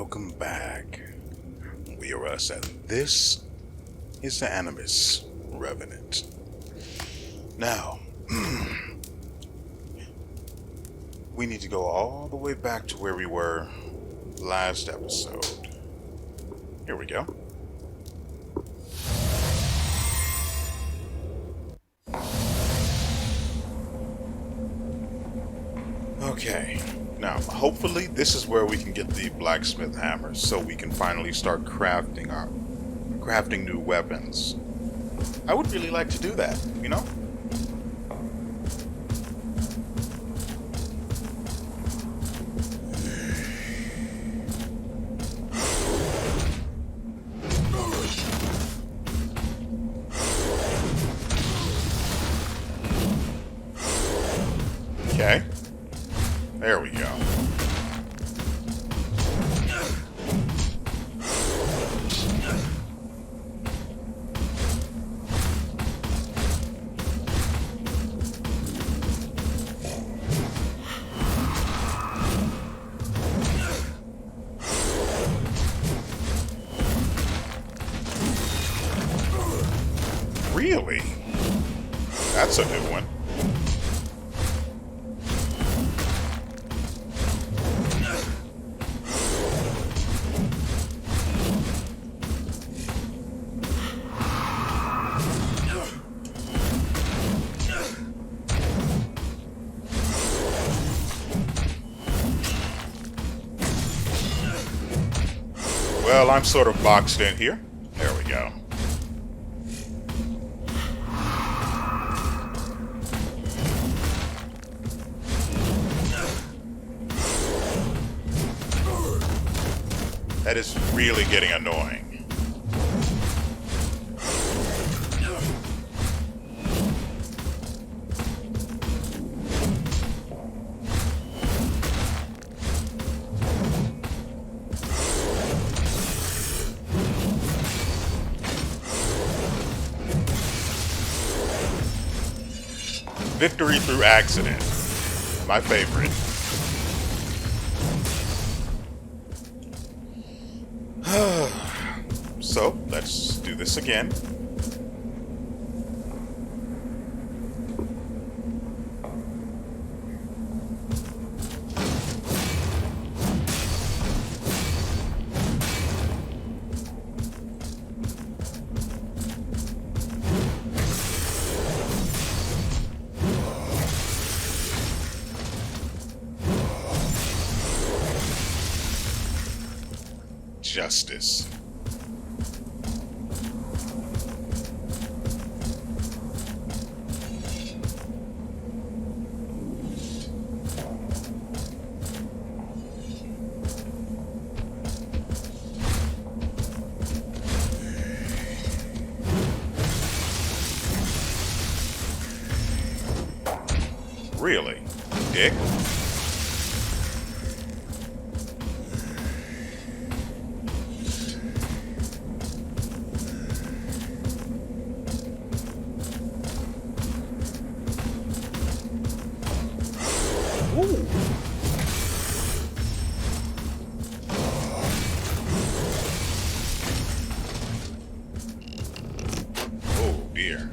welcome back. WeArEuS, and this is the Animus Revenant. Now, we need to go all the way back to where we were last episode. Here we go. Okay, now hopefully this is where we can get the blacksmith hammer so we can finally start crafting new weapons. I would really like to do that, you know? Okay. There we go. Really? That's a new one. Well, I'm sort of boxed in here. There we go. That is really getting annoying. Victory through accident. My favorite. So, let's do this again. Justice. Really? Dick? Ooh. Oh dear.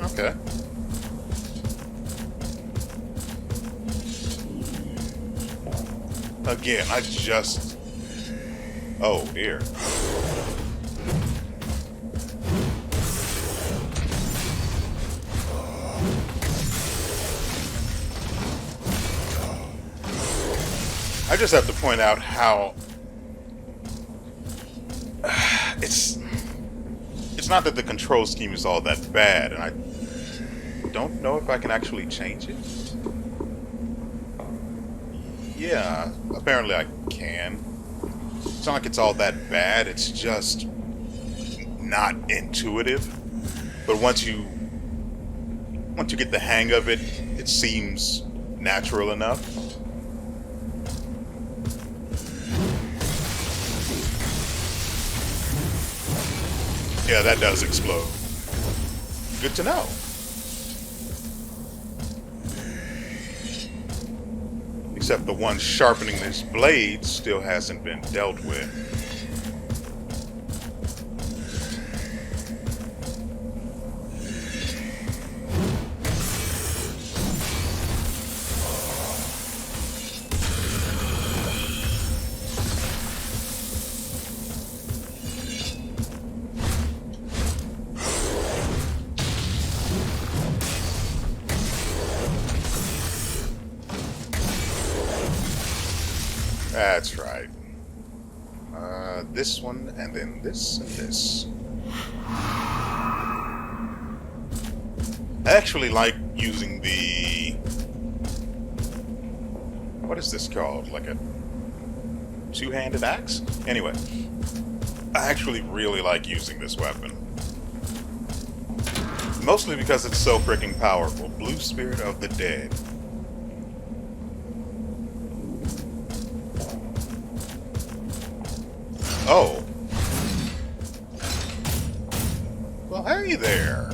Okay. Again, I just... Oh, dear. I just have to point out how... It's not that the control scheme is all that bad, and I don't know if I can actually change it. Yeah, apparently I can. It's not like it's all that bad, it's just not intuitive. But once you get the hang of it, it seems natural enough. Yeah, that does explode. Good to know. Except the one sharpening this blade still hasn't been dealt with. That's right. This one, and then this, and this. I actually like using the... What is this called? Like a two-handed axe? Anyway, I actually really like using this weapon. Mostly because it's so freaking powerful. Blue Spirit of the Dead. Oh. Well, hey there.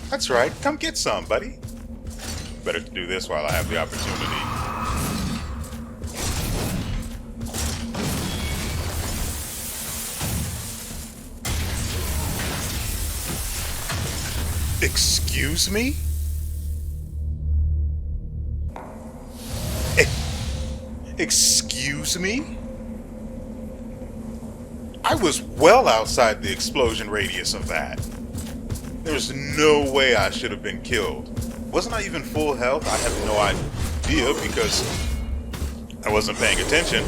That's right. Come get some, buddy. Better do this while I have the opportunity. Excuse me? Excuse me? I was well outside the explosion radius of that. There's no way I should have been killed. Wasn't I even full health? I have no idea because I wasn't paying attention.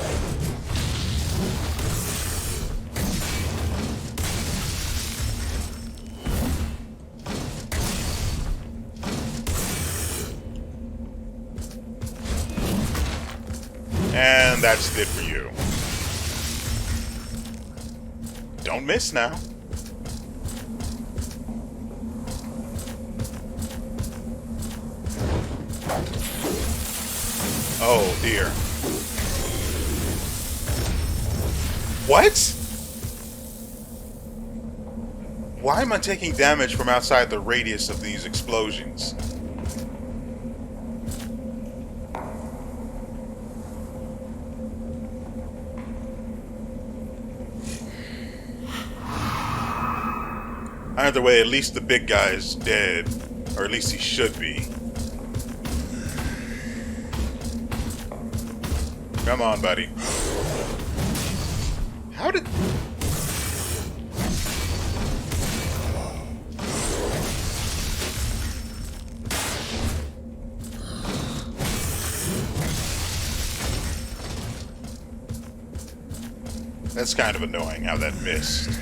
And that's it for you. Don't miss now. Oh dear. What? Why am I taking damage from outside the radius of these explosions? Either way, at least the big guy's dead. Or at least he should be. Come on, buddy. How did... That's kind of annoying how that missed.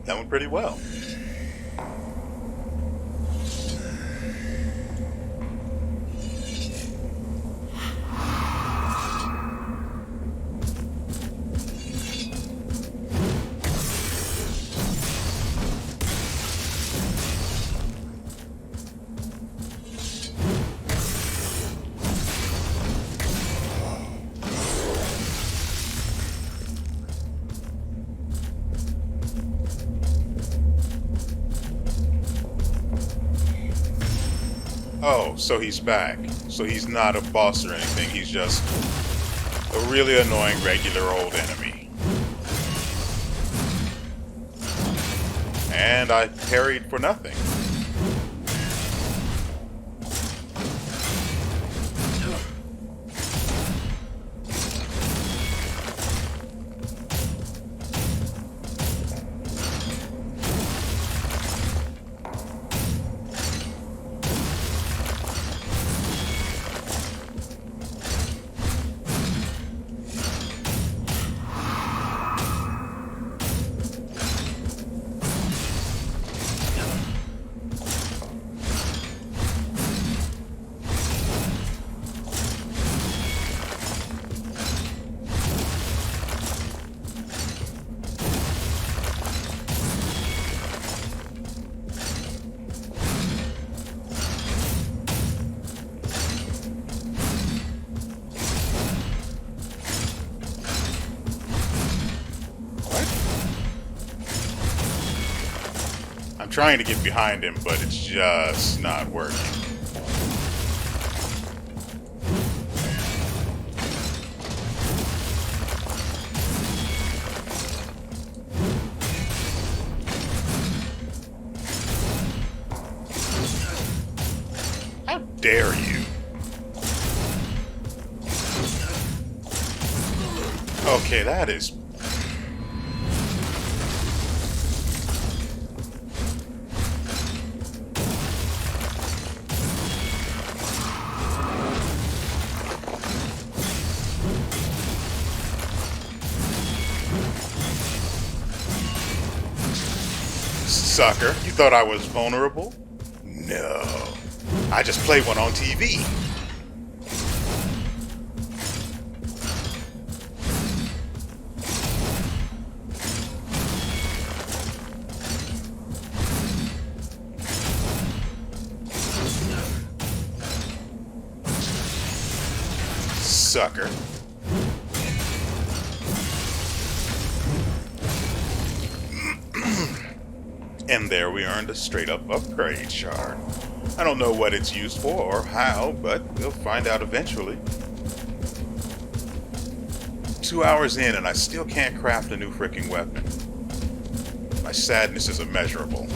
That went pretty well. Oh, so he's back. So he's not a boss or anything. He's just a really annoying regular old enemy. And I parried for nothing. I'm trying to get behind him, but it's just not working. How dare you? Okay, that is... Sucker, you thought I was vulnerable? No. I just play one on TV. Sucker. And there we earned a straight-up upgrade shard. I don't know what it's used for or how, but we'll find out eventually. 2 hours in and I still can't craft a new freaking weapon. My sadness is immeasurable.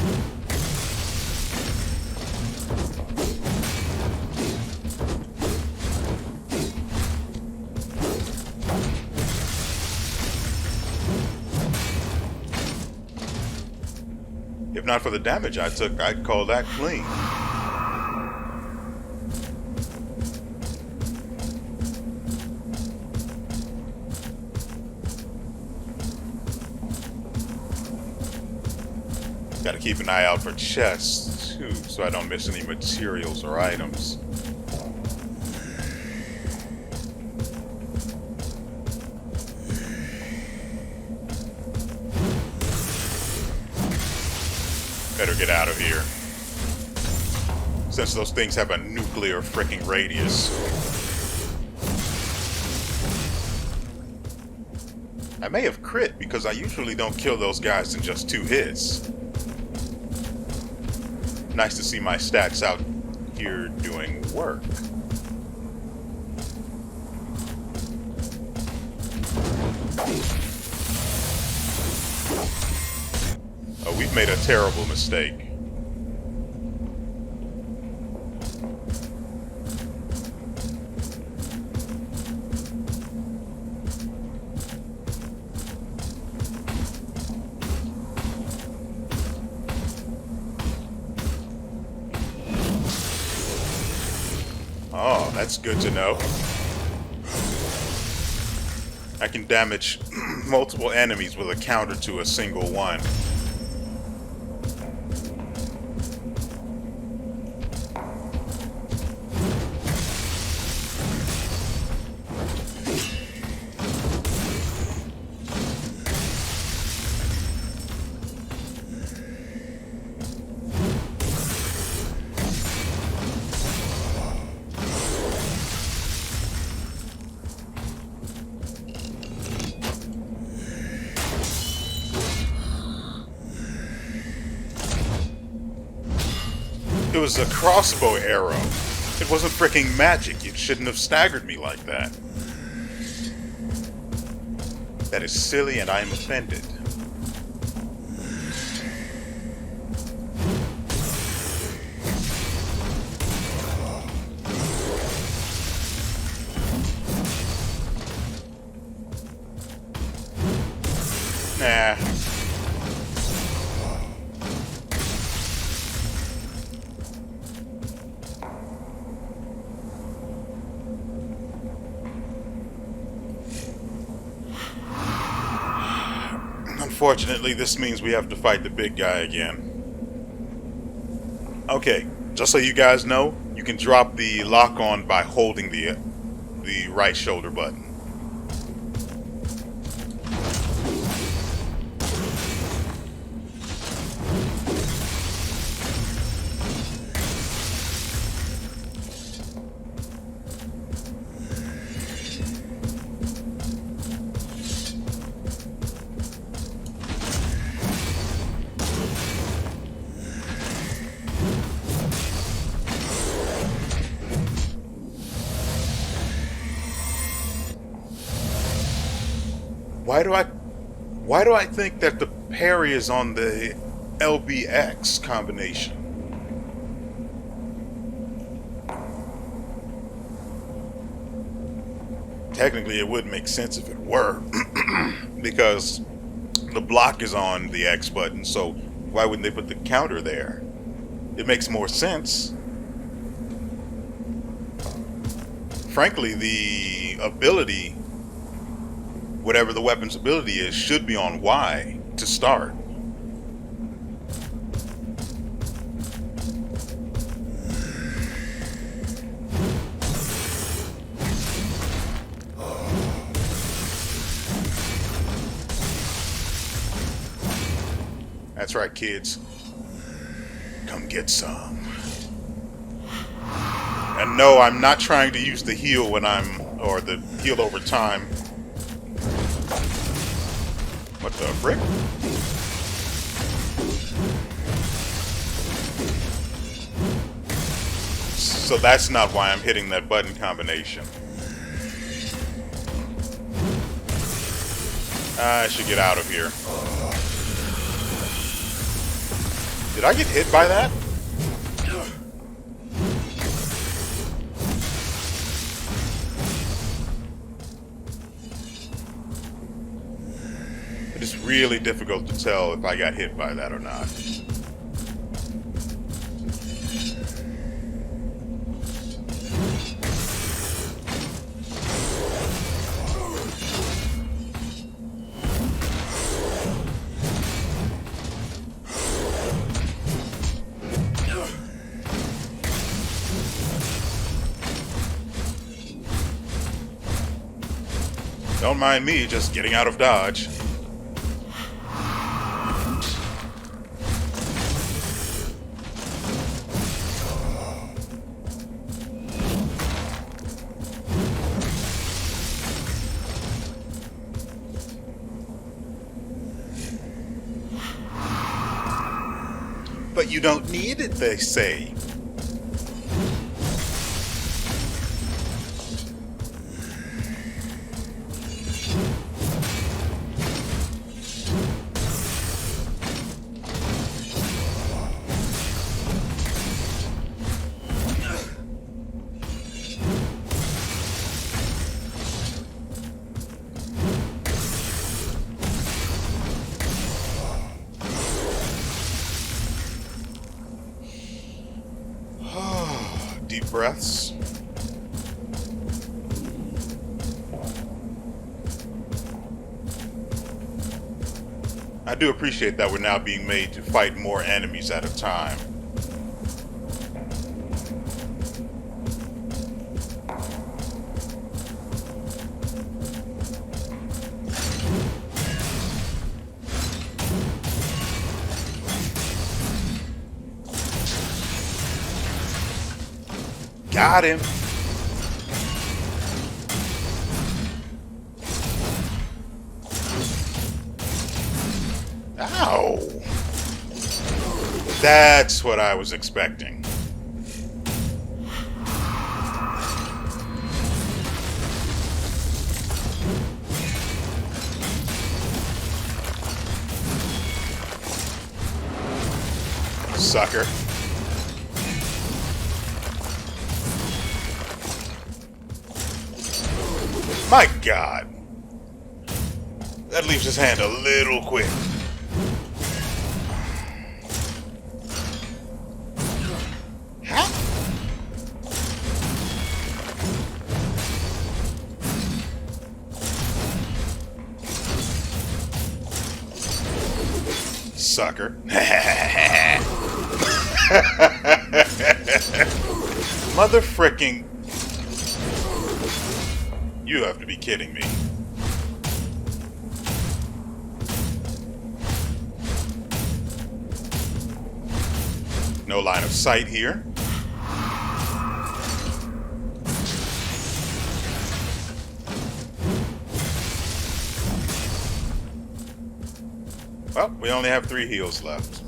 If not for the damage I took, I'd call that clean. Gotta keep an eye out for chests, too, so I don't miss any materials or items. Better get out of here. Since those things have a nuclear freaking radius. I may have crit because I usually don't kill those guys in just 2 hits. Nice to see my stats out here doing work. Oh, we've made a terrible mistake. Oh, that's good to know. I can damage multiple enemies with a counter to a single one. It was a crossbow arrow. It wasn't freaking magic. You shouldn't have staggered me like that. That is silly and I am offended. Nah. Unfortunately, this means we have to fight the big guy again. Okay, just so you guys know, you can drop the lock on by holding the right shoulder button. Why do I think that the parry is on the LBX combination? Technically, it would make sense if it were, because the block is on the X button, so why wouldn't they put the counter there? It makes more sense. Frankly, the ability, whatever the weapon's ability is, should be on Y to start. That's right, kids. Come get some. And no, I'm not trying to use the heal when or the heal over time. What the frick? So that's not why I'm hitting that button combination. I should get out of here. Did I get hit by that? It is really difficult to tell if I got hit by that or not. Don't mind me just getting out of dodge. But you don't need it, they say. Deep breaths. I do appreciate that we're now being made to fight more enemies at a time. Got him. Ow. That's what I was expecting. Sucker. My God. That leaves his hand a little quick. Huh? Sucker. Mother fricking. You have to be kidding me. No line of sight here. Well, we only have 3 heals left.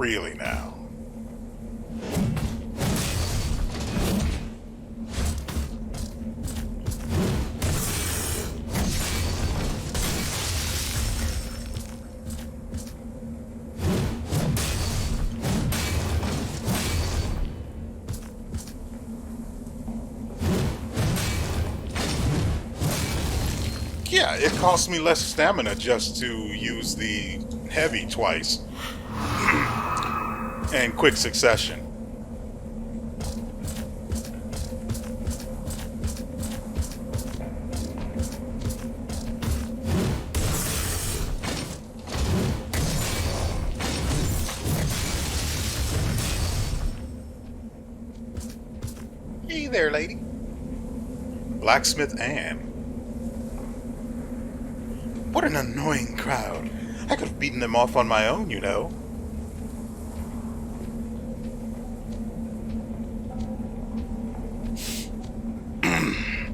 Really now. Yeah, it costs me less stamina just to use the heavy twice. In quick succession. Hey there, lady. Blacksmith Anne. What an annoying crowd. I could have beaten them off on my own, you know.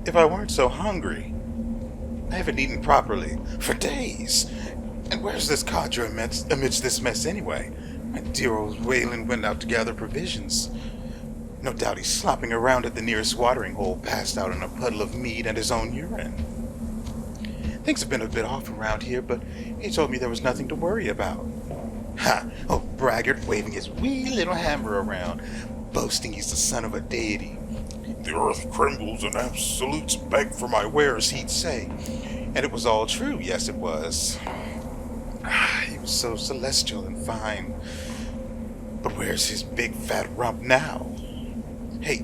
If I weren't so hungry. I haven't eaten properly for days. And where's this cadre amidst this mess anyway? My dear old Wayland went out to gather provisions. No doubt he's slopping around at the nearest watering hole, passed out in a puddle of mead and his own urine. Things have been a bit off around here, but he told me there was nothing to worry about. Ha! Oh, braggart, waving his wee little hammer around, boasting he's the son of a deity. The earth trembles and absolutes beg for my wares, he'd say. And it was all true, yes it was. He was so celestial and fine. But where's his big fat rump now? Hey,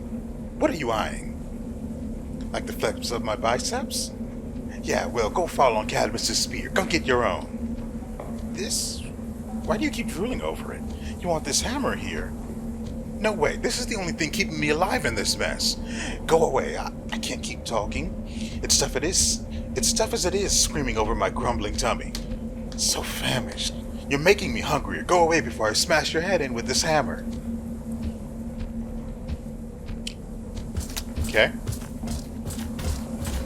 what are you eyeing? Like the flex of my biceps? Yeah, well, go fall on Cadmus's spear. Go get your own. This? Why do you keep drooling over it? You want this hammer here? No way, this is the only thing keeping me alive in this mess. Go away, I can't keep talking. It's tough as it is, screaming over my grumbling tummy. So famished. You're making me hungrier. Go away before I smash your head in with this hammer. Okay.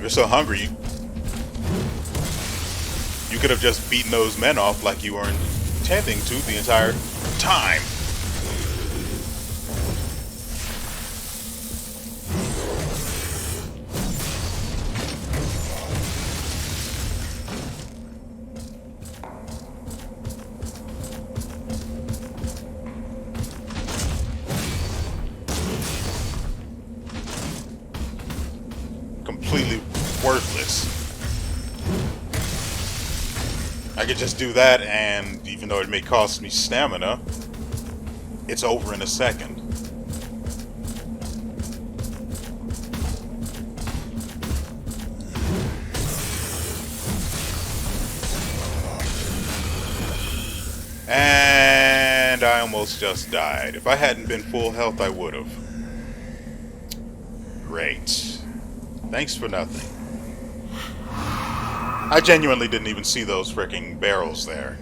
You're so hungry, you could have just beaten those men off like you were intending to the entire time. Completely worthless. I could just do that, and even though it may cost me stamina, it's over in a second. And I almost just died. If I hadn't been full health, I would have. Great. Thanks for nothing. I genuinely didn't even see those fricking barrels there.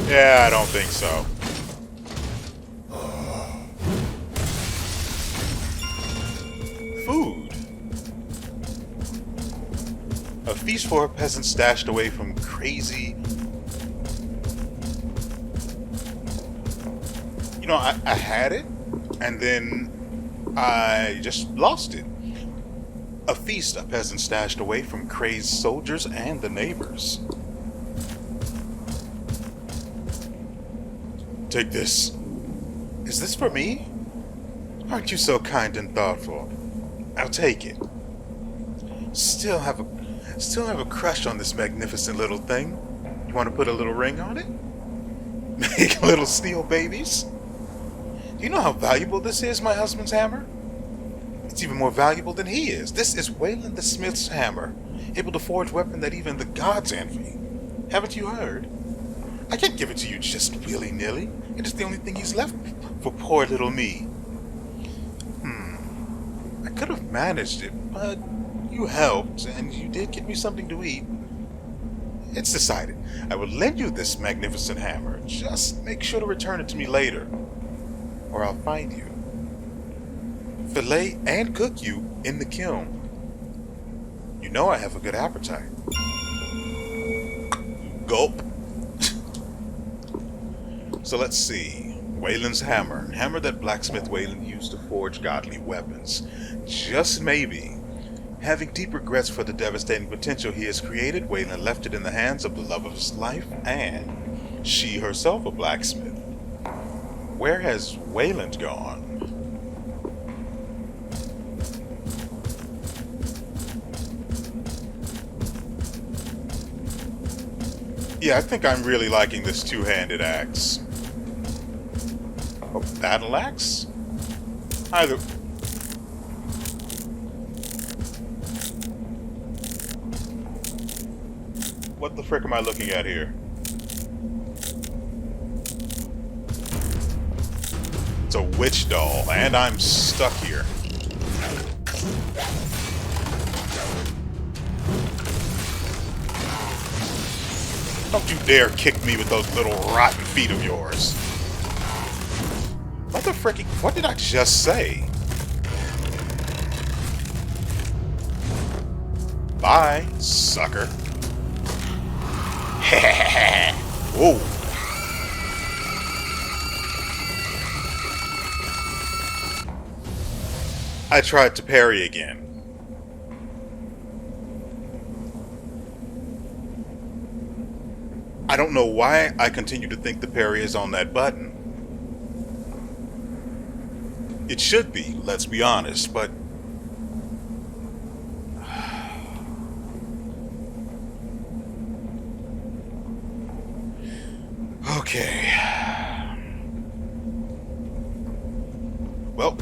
Yeah, I don't think so. Food. A feast for a peasant stashed away from crazy... You know, I had it, and then I just lost it. A feast a peasant stashed away from crazed soldiers and the neighbors. Take this. Is this for me? Aren't you so kind and thoughtful? I'll take it. Still have a crush on this magnificent little thing. You want to put a little ring on it? Make little steel babies? Do you know how valuable this is, my husband's hammer? It's even more valuable than he is. This is Wayland the Smith's hammer, able to forge weapons that even the gods envy. Haven't you heard? I can't give it to you just willy-nilly. It is the only thing he's left for poor little me. I could have managed it, but you helped, and you did get me something to eat. It's decided. I will lend you this magnificent hammer. Just make sure to return it to me later, or I'll find you. Fillet and cook you in the kiln. You know I have a good appetite. Gulp. So let's see. Wayland's hammer. Hammer that blacksmith Wayland used to forge godly weapons. Just maybe. Having deep regrets for the devastating potential he has created, Wayland left it in the hands of the love of his life and she herself a blacksmith. Where has Wayland gone? Yeah, I think I'm really liking this two-handed axe. A battle axe? Either... What the frick am I looking at here? It's a witch doll, and I'm stuck here. Don't you dare kick me with those little rotten feet of yours. What the frickin'... What did I just say? Bye, sucker. Whoa. I tried to parry again. I don't know why I continue to think the parry is on that button. It should be, let's be honest, but... Okay. Well,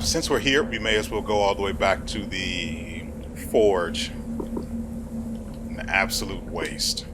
since we're here, we may as well go all the way back to the forge. An absolute waste.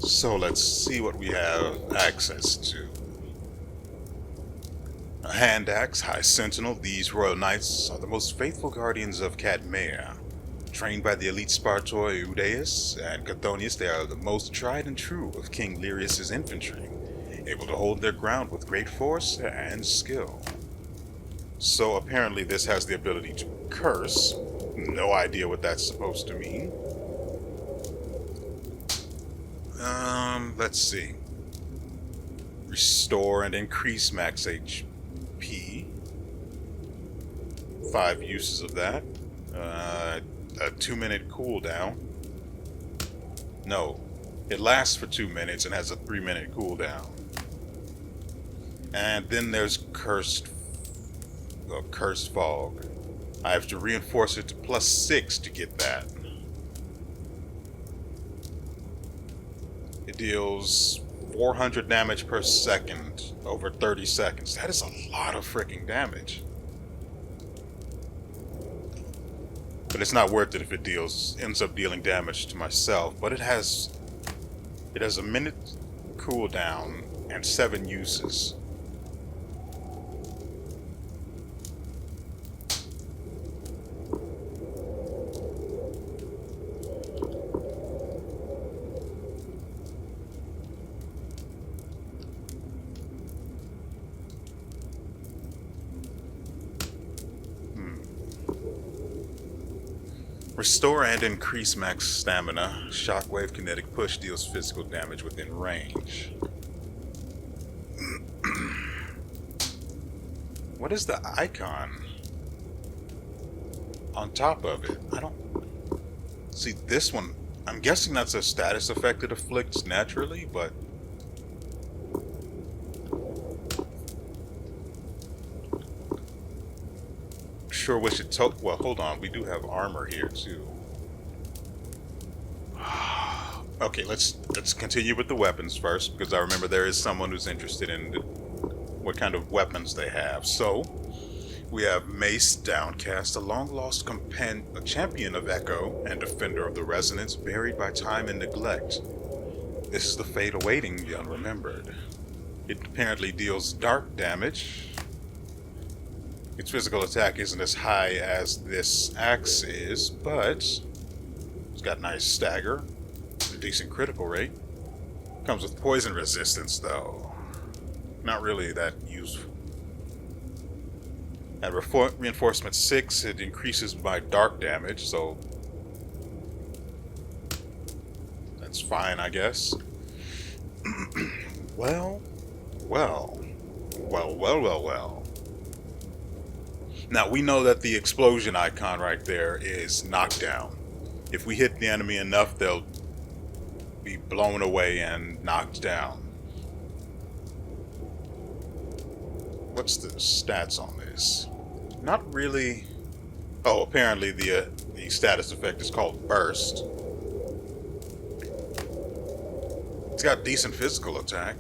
So let's see what we have access to. A hand axe, High Sentinel. These royal knights are the most faithful guardians of Cadmea. Trained by the elite Spartoi WeArEuS and Chthonius, they are the most tried and true of King Lyrius's infantry, able to hold their ground with great force and skill. So apparently this has the ability to curse. No idea what that's supposed to mean. Let's see. Restore and increase max HP. 5 uses of that. A 2-minute cooldown. No, it lasts for 2 minutes and has a 3-minute cooldown. And then there's Cursed Fog. I have to reinforce it to +6 to get that. It deals 400 damage per second over 30 seconds. That is a lot of freaking damage. But it's not worth it if it ends up dealing damage to myself. But it has a minute cooldown and 7 uses. Restore and increase max stamina. Shockwave kinetic push deals physical damage within range. What is the icon on top of it? I don't see this one. I'm guessing that's a status effect it afflicts naturally, but sure which it well, hold on. We do have armor here too. Okay, let's continue with the weapons first, because I remember there is someone who's interested in what kind of weapons they have. So we have Mace Downcast, a long-lost a champion of Echo and defender of the Resonance, buried by time and neglect. This is the fate awaiting the unremembered. It apparently deals dark damage. Its physical attack isn't as high as this axe is, but it's got nice stagger, a decent critical rate. Comes with poison resistance, though. Not really that useful. At reinforcement 6, it increases by dark damage, so that's fine, I guess. Well. Now, we know that the explosion icon right there is knockdown. If we hit the enemy enough, they'll be blown away and knocked down. What's the stats on this? Not really. Oh, apparently the status effect is called Burst. It's got decent physical attack.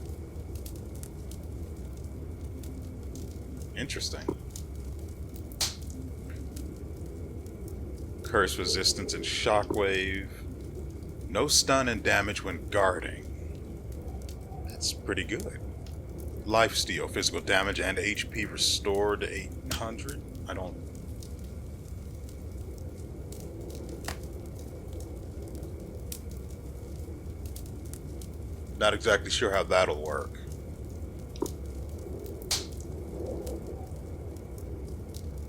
Interesting. Curse resistance and shockwave. No stun and damage when guarding. That's pretty good. Lifesteal, physical damage and HP restored to 800. I don't... Not exactly sure how that'll work.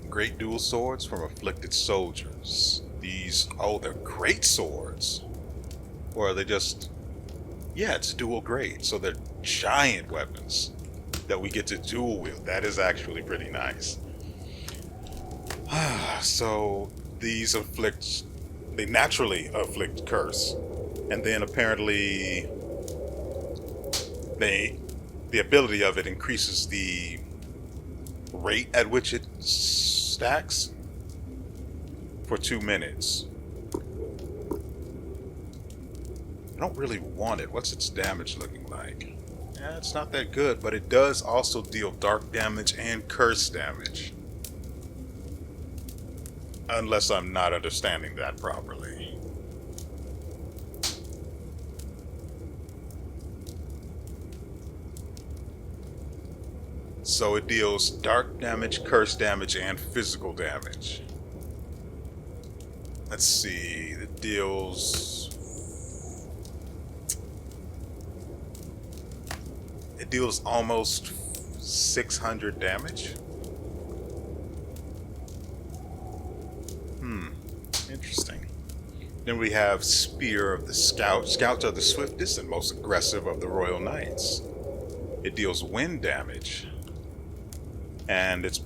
Great dual swords from afflicted soldiers. These, oh, they're great swords. Or are they just... Yeah, it's dual great, so they're giant weapons that we get to dual wield. That is actually pretty nice. So these they naturally afflict curse, and then apparently the ability of it increases the rate at which it stacks for 2 minutes. I don't really want it. What's its damage looking like? Yeah, it's not that good, but it does also deal dark damage and curse damage. Unless I'm not understanding that properly. So it deals dark damage, curse damage, and physical damage. Let's see, it deals almost 600 damage. Interesting. Then we have Spear of the Scout. Scouts are the swiftest and most aggressive of the Royal Knights. It deals wind damage, and its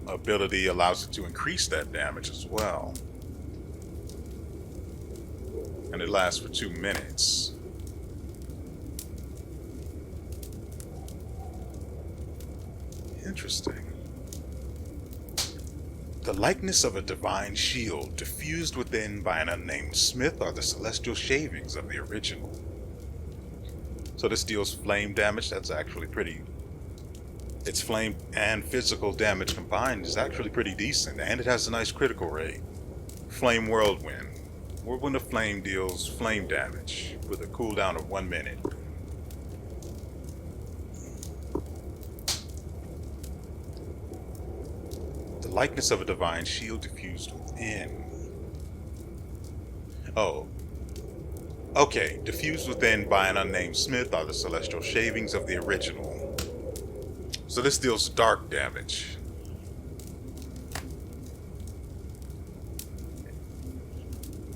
ability allows it to increase that damage as well. And it lasts for 2 minutes. Interesting. The likeness of a divine shield, diffused within by an unnamed smith, are the celestial shavings of the original. So this deals flame damage. That's actually pretty... Its flame and physical damage combined is actually pretty decent, and it has a nice critical rate. Flame Whirlwind. Whirlwind of Flame deals flame damage with a cooldown of 1 minute. The likeness of a divine shield diffused within. Oh. Okay, diffused within by an unnamed smith are the celestial shavings of the original. So this deals dark damage.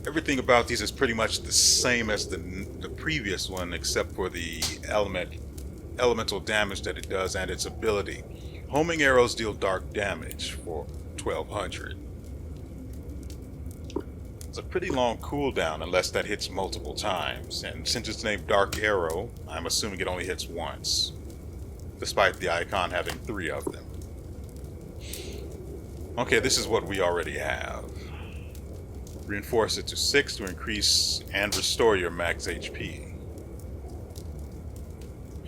Everything about these is pretty much the same as the previous one, except for the elemental damage that it does and its ability. Homing arrows deal dark damage for 1200. It's a pretty long cooldown unless that hits multiple times, and since it's named Dark Arrow, I'm assuming it only hits once, despite the icon having 3 of them. Okay, this is what we already have. Reinforce it to 6 to increase and restore your max HP.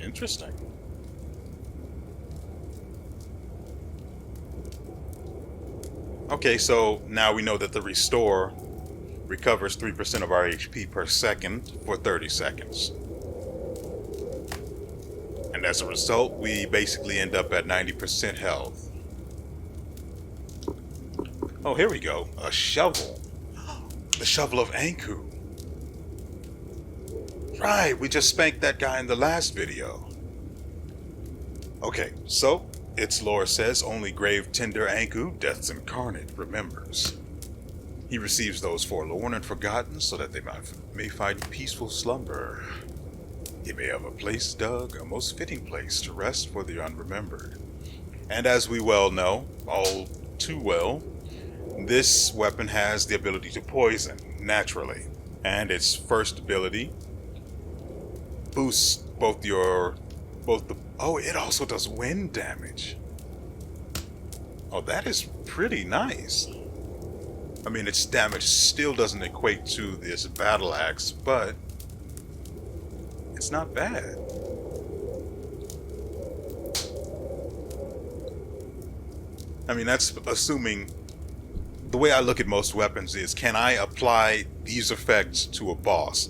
Interesting. Okay, so now we know that the restore recovers 3% of our HP per second for 30 seconds. And as a result, we basically end up at 90% health. Oh, here we go. A shovel. The shovel of Anku. Right, we just spanked that guy in the last video. Okay, so its lore says only grave tender Anku, Death's Incarnate, remembers. He receives those forlorn and forgotten so that they may find peaceful slumber. He may have a place dug, a most fitting place to rest for the unremembered. And as we well know, all too well, this weapon has the ability to poison naturally. And its first ability boosts oh, it also does wind damage. Oh, that is pretty nice. I mean, its damage still doesn't equate to this battle axe, but it's not bad. I mean, that's assuming... The way I look at most weapons is, can I apply these effects to a boss?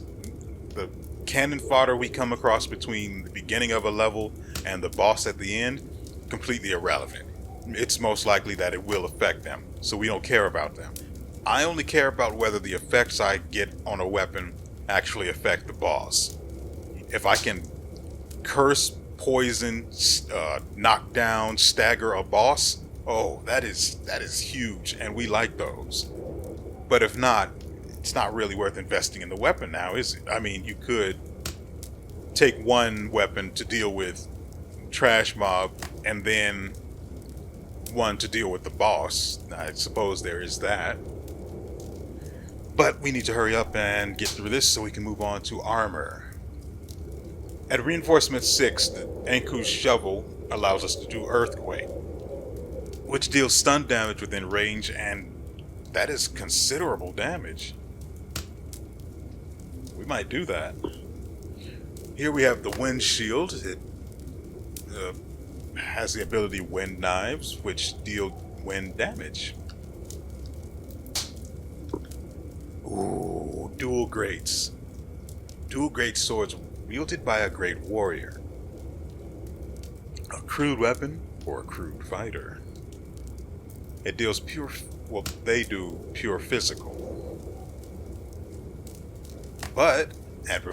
The cannon fodder we come across between the beginning of a level and the boss at the end, completely irrelevant. It's most likely that it will affect them, so we don't care about them. I only care about whether the effects I get on a weapon actually affect the boss. If I can curse, poison, knock down, stagger a boss, oh, that is huge, and we like those. But if not, it's not really worth investing in the weapon now, is it? I mean, you could take one weapon to deal with trash mob, and then one to deal with the boss. I suppose there is that. But we need to hurry up and get through this so we can move on to armor. At reinforcement 6, the Anku's shovel allows us to do Earthquake, which deals stun damage within range, and that is considerable damage. We might do that. Here we have the Wind Shield. It has the ability Wind Knives, which deal wind damage. Ooh, dual greats. Dual great swords wielded by a great warrior. A crude weapon or a crude fighter. It deals they do pure physical. But at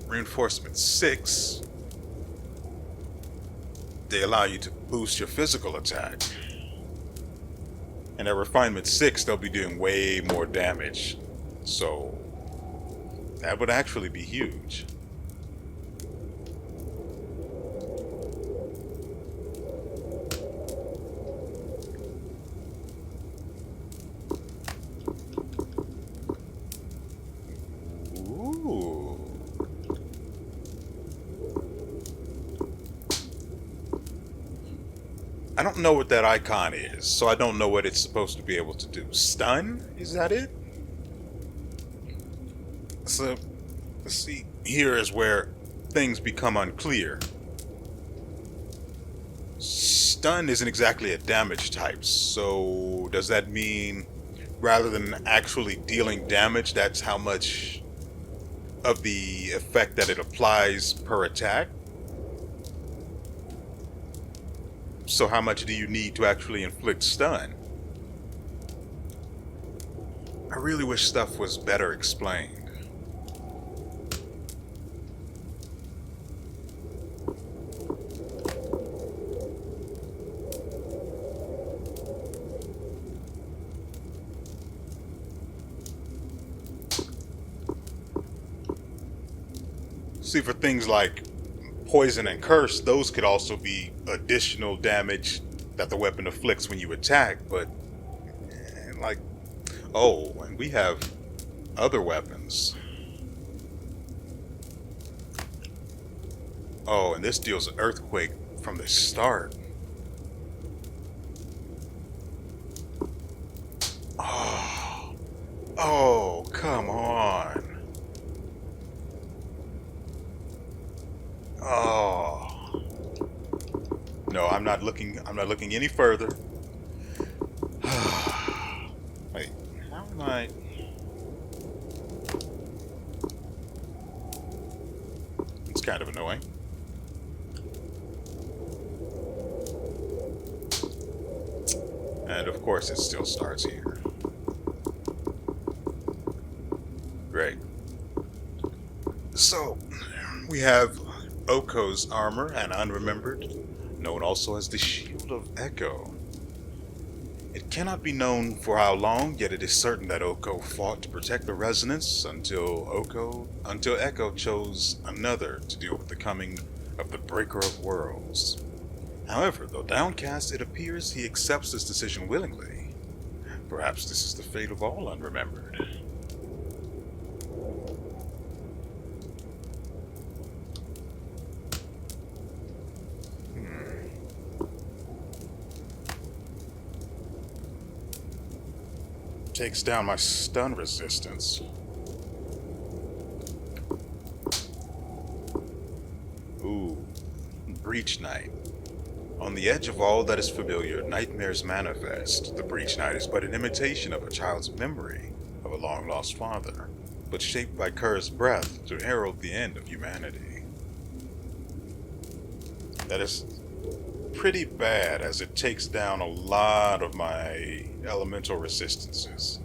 reinforcement 6, they allow you to boost your physical attack. And at refinement 6, they'll be doing way more damage. So that would actually be huge. Ooh. I don't know what that icon is, so I don't know what it's supposed to be able to do. Stun? Is that it? So, let's see. Here is where things become unclear. Stun isn't exactly a damage type, so does that mean rather than actually dealing damage, that's how much of the effect that it applies per attack? So how much do you need to actually inflict stun? I really wish stuff was better explained. See, for things like poison and curse, those could also be additional damage that the weapon inflicts when you attack, but like, oh, and we have other weapons. Oh, and this deals an earthquake from the start. Oh. No, I'm not looking any further. Wait, how am I? It's kind of annoying. And of course it still starts here. Great. So, we have Oko's armor and Unremembered, known also as the Shield of Echo. It cannot be known for how long, yet it is certain that Oko fought to protect the Resonance until Echo chose another to deal with the coming of the Breaker of Worlds. However, though downcast, it appears he accepts this decision willingly. Perhaps this is the fate of all Unremembered. Takes down my stun resistance. Ooh, Breach Knight. On the edge of all that is familiar, nightmares manifest. The Breach Knight is but an imitation of a child's memory of a long-lost father, but shaped by cursed breath to herald the end of humanity. That is pretty bad, as it takes down a lot of my elemental resistances.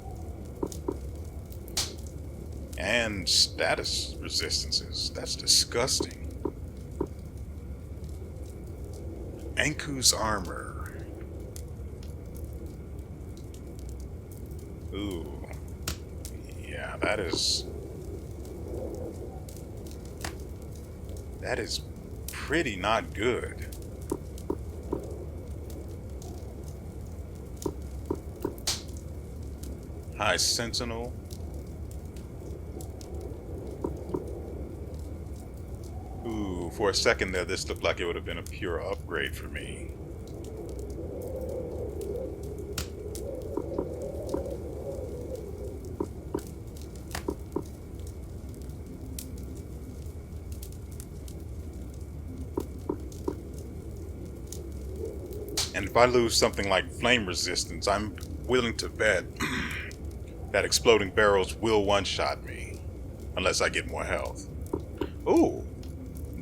And status resistances. That's disgusting. Anku's armor. Ooh. Yeah, that is pretty not good. High Sentinel. Ooh, for a second there, this looked like it would have been a pure upgrade for me. And if I lose something like flame resistance, I'm willing to bet that exploding barrels will one-shot me, unless I get more health. Ooh,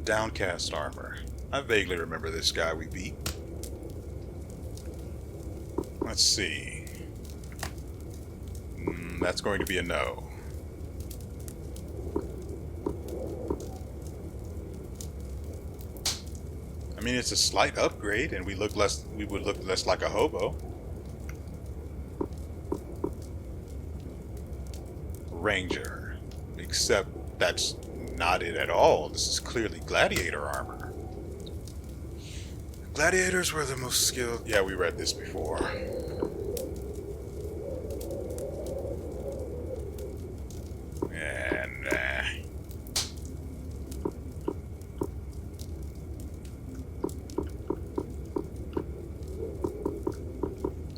Downcast armor. I vaguely remember this guy we beat. Let's see. That's going to be a no. I mean, it's a slight upgrade, and we would look less like a hobo. Ranger. Except that's not it at all. This is clearly gladiator armor. Gladiators were the most skilled. Yeah, we read this before. And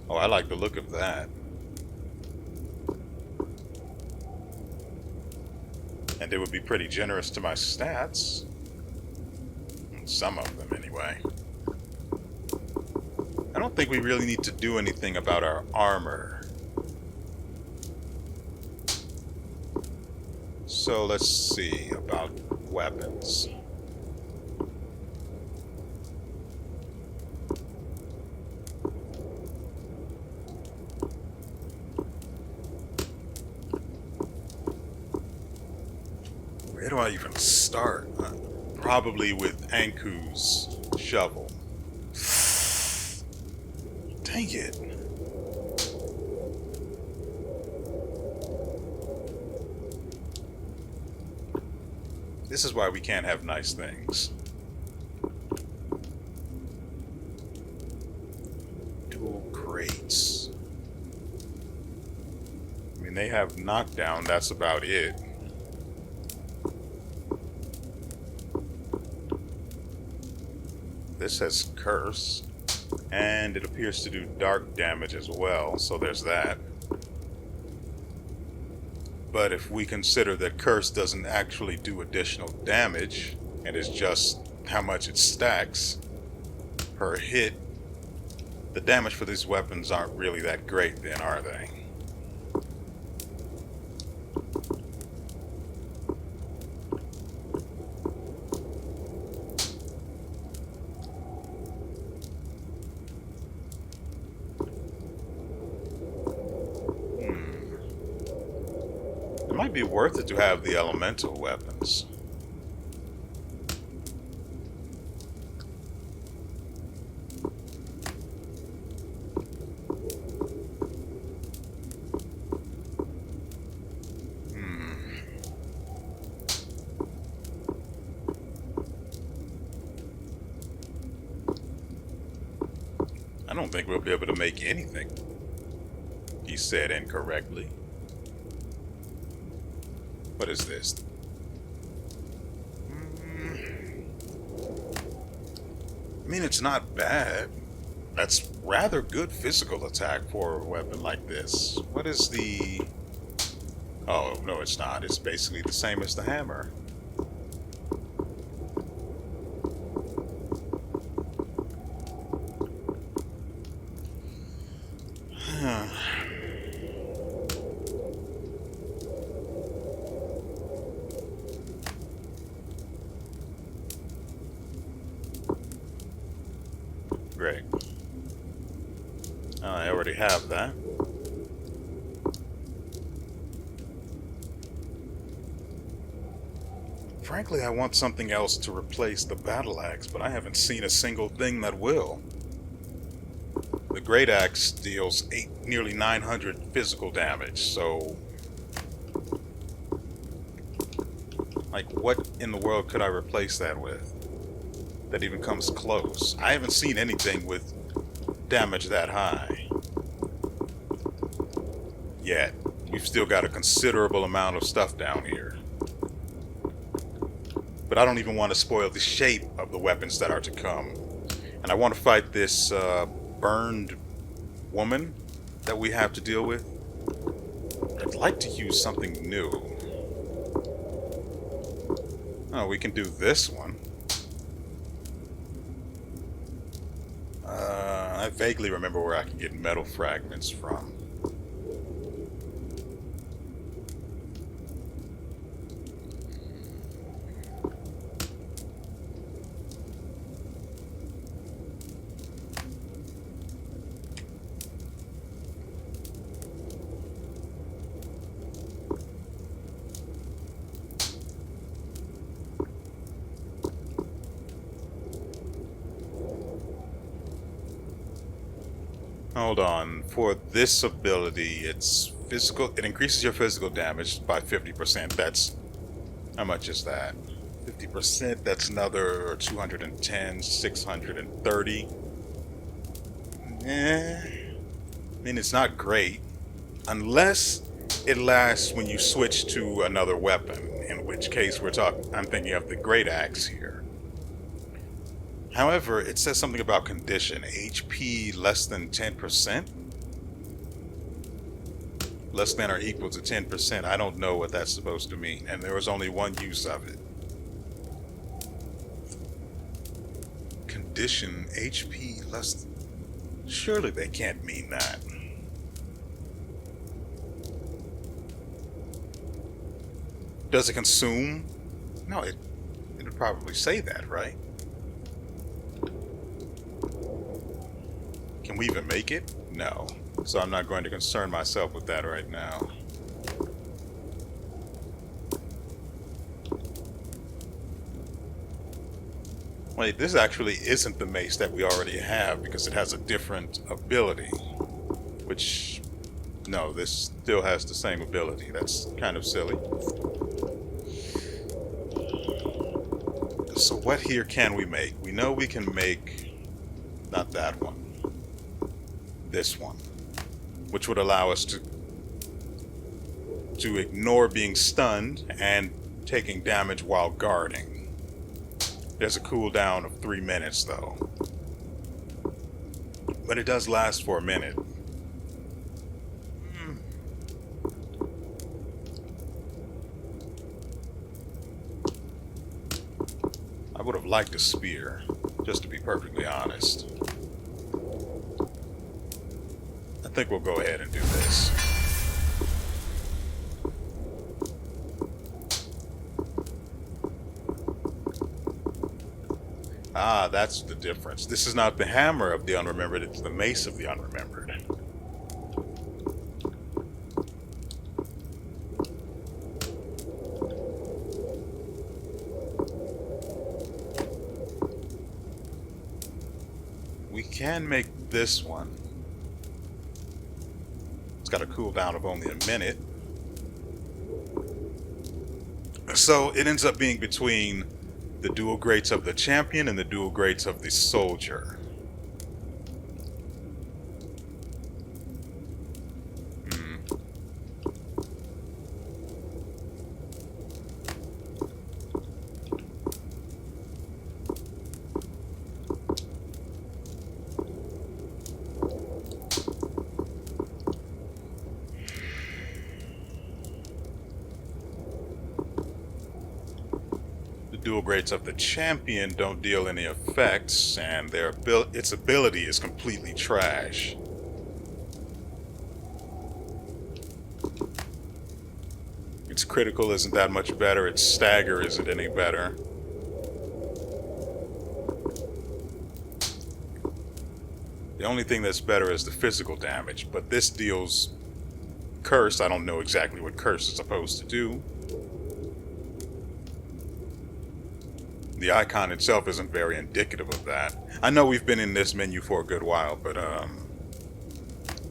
oh, I like the look of that. And it would be pretty generous to my stats. Some of them, anyway. I don't think we really need to do anything about our armor. So let's see about weapons. Where do I even start? Probably with Anku's shovel. Dang it. This is why we can't have nice things. Dual crates. I mean, they have knockdown, that's about it. This has curse, and it appears to do dark damage as well, so there's that. But if we consider that curse doesn't actually do additional damage, and it's just how much it stacks per hit, the damage for these weapons aren't really that great then, are they? It might be worth it to have the elemental weapons. I don't think we'll be able to make anything, he said incorrectly. What is this? I mean, it's not bad. That's rather good physical attack for a weapon like this. What is the... Oh, no, it's not. It's basically the same as the hammer. Great. I already have that. Frankly, I want something else to replace the battle axe, but I haven't seen a single thing that will. The great axe deals nearly 900 physical damage, so... like, what in the world could I replace that with? That even comes close. I haven't seen anything with damage that high yet. We've still got a considerable amount of stuff down here. But I don't even want to spoil the shape of the weapons that are to come. And I want to fight this burned woman that we have to deal with. I'd like to use something new. Oh, we can do this one. I vaguely remember where I can get metal fragments from. Hold on. For this ability, it's physical. It increases your physical damage by 50%. That's... how much is that? 50%, that's another 210, 630. I mean, it's not great. Unless it lasts when you switch to another weapon. In which case, I'm thinking of the great axe here. However, it says something about condition. HP less than 10%? Less than or equal to 10%. I don't know what that's supposed to mean. And there was only one use of it. Condition HP less... Surely they can't mean that. Does it consume? No, it would probably say that, right? Can we even make it? No. So I'm not going to concern myself with that right now. Wait, this actually isn't the mace that we already have because it has a different ability. Which... no, this still has the same ability. That's kind of silly. So what here can we make? We know we can make... not that one. This one, which would allow us to ignore being stunned and taking damage while guarding. There's a cooldown of 3 minutes though, but it does last for a minute. I would have liked a spear, just to be perfectly honest. I think we'll go ahead and do this. Ah, that's the difference. This is not the hammer of the unremembered, it's the mace of the unremembered. We can make this one. It's got a cooldown of only a minute. So it ends up being between the dual greats of the champion and the dual greats of the soldier. Dual greats of the champion don't deal any effects, and its ability is completely trash. Its critical isn't that much better, its stagger isn't any better. The only thing that's better is the physical damage, but this deals curse. I don't know exactly what curse is supposed to do. The icon itself isn't very indicative of that. I know we've been in this menu for a good while, but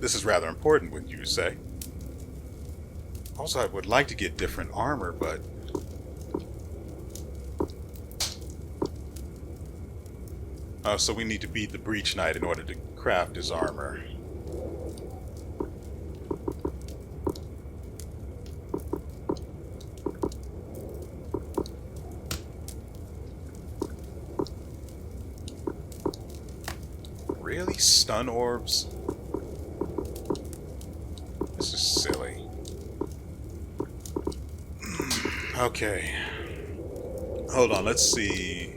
this is rather important, wouldn't you say? Also, I would like to get different armor, but so we need to beat the Breach Knight in order to craft his armor. Really? Stun orbs? This is silly. Okay. Hold on, let's see.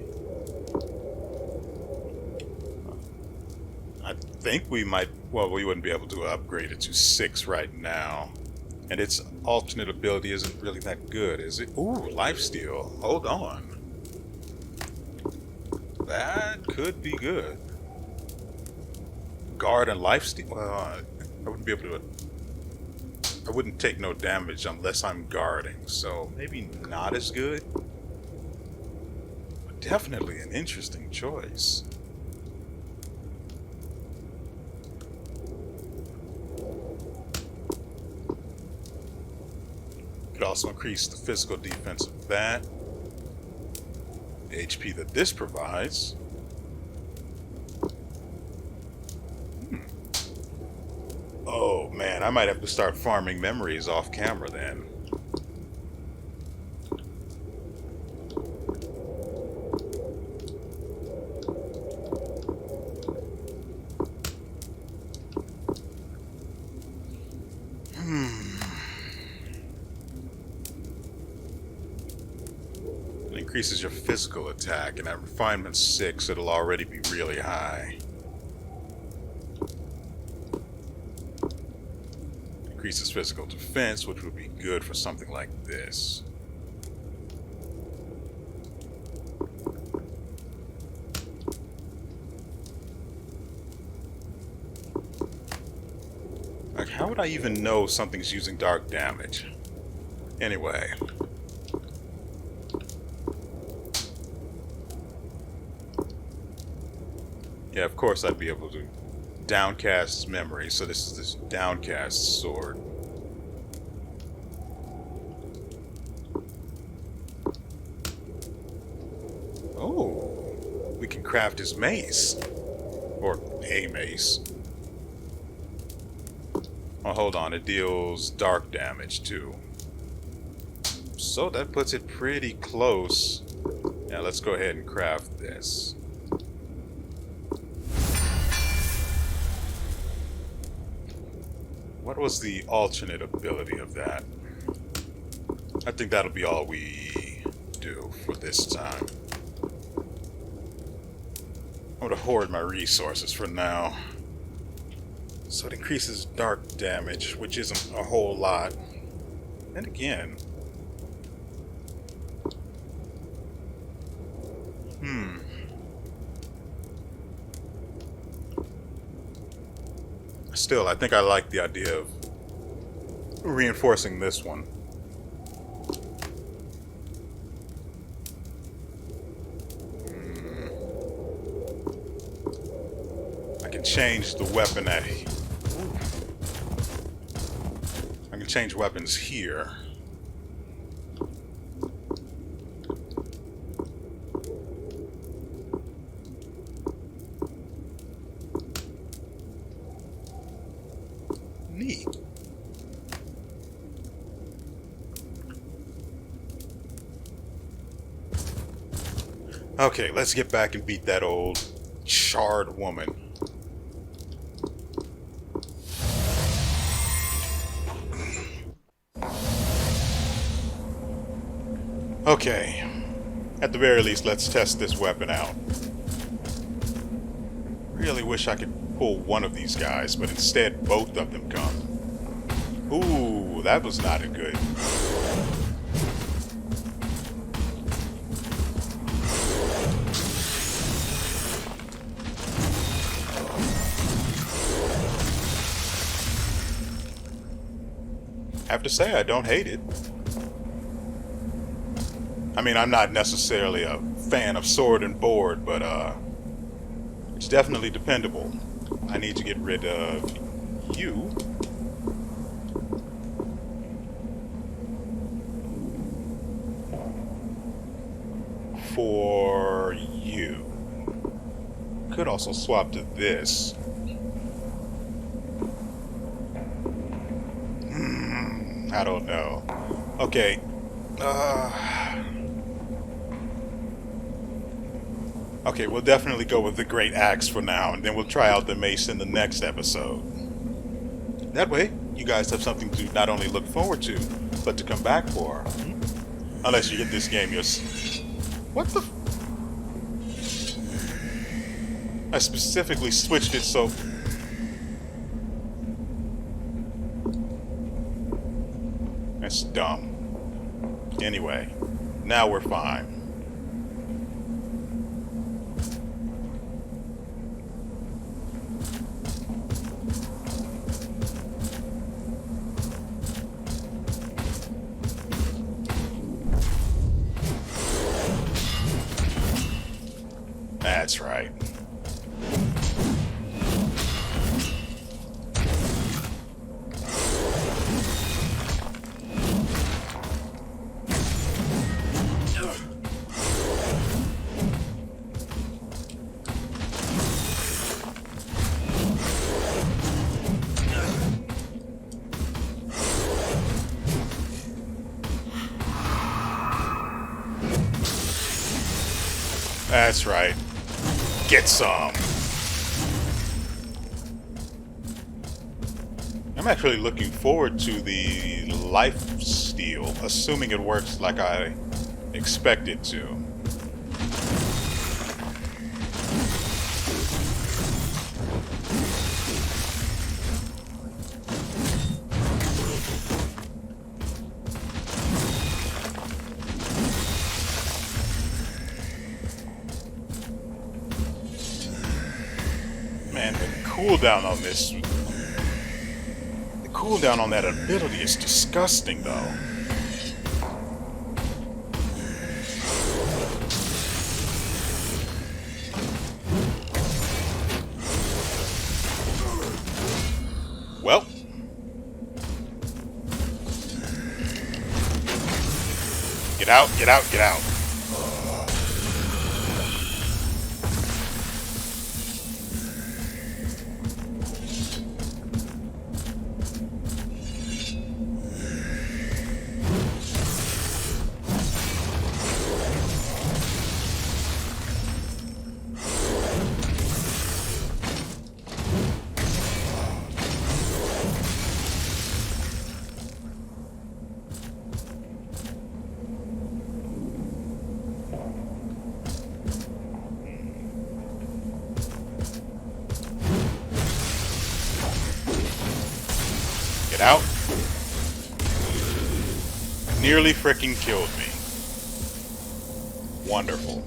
I think we might... Well, we wouldn't be able to upgrade it to 6 right now. And its alternate ability isn't really that good, is it? Ooh, lifesteal. Hold on. That could be good. Guard and lifesteal. I wouldn't be able to. I wouldn't take no damage unless I'm guarding, so maybe not as good. But definitely an interesting choice. Could also increase the physical defense of that. The HP that this provides. Oh man, I might have to start farming memories off camera then. It increases your physical attack, and at refinement 6 it'll already be really high. Increases physical defense, which would be good for something like this. Like, how would I even know something's using dark damage? Anyway. Yeah, of course I'd be able to downcast memory, so this is this downcast sword. Oh, we can craft his mace. Or a mace. Oh, hold on, it deals dark damage too. So that puts it pretty close. Yeah, let's go ahead and craft this. What was the alternate ability of that? I think that'll be all we do for this time. I'm gonna hoard my resources for now. So it increases dark damage, which isn't a whole lot. And again... Still, I think I like the idea of reinforcing this one. I can change the weapon at... I can change weapons here. Neat. Okay, let's get back and beat that old charred woman. Okay. At the very least, let's test this weapon out. Really wish I could pull one of these guys, but instead both of them come. Ooh, that was not a good. I have to say, I don't hate it. I mean, I'm not necessarily a fan of sword and board, but it's definitely dependable. I need to get rid of you. For you. Could also swap to this. I don't know. Okay. Okay, we'll definitely go with the Great Axe for now, and then we'll try out the Mace in the next episode. That way, you guys have something to not only look forward to, but to come back for. Unless you get this game yourself. What the... I specifically switched it so... That's dumb. Anyway, now we're fine. That's right. That's right. Get some. I'm actually looking forward to the life steal, assuming it works like I expect it to. Man, the cooldown on this... The cooldown on that ability is disgusting, though. Well. Get out, get out, get out. Get out. Nearly fricking killed me. Wonderful.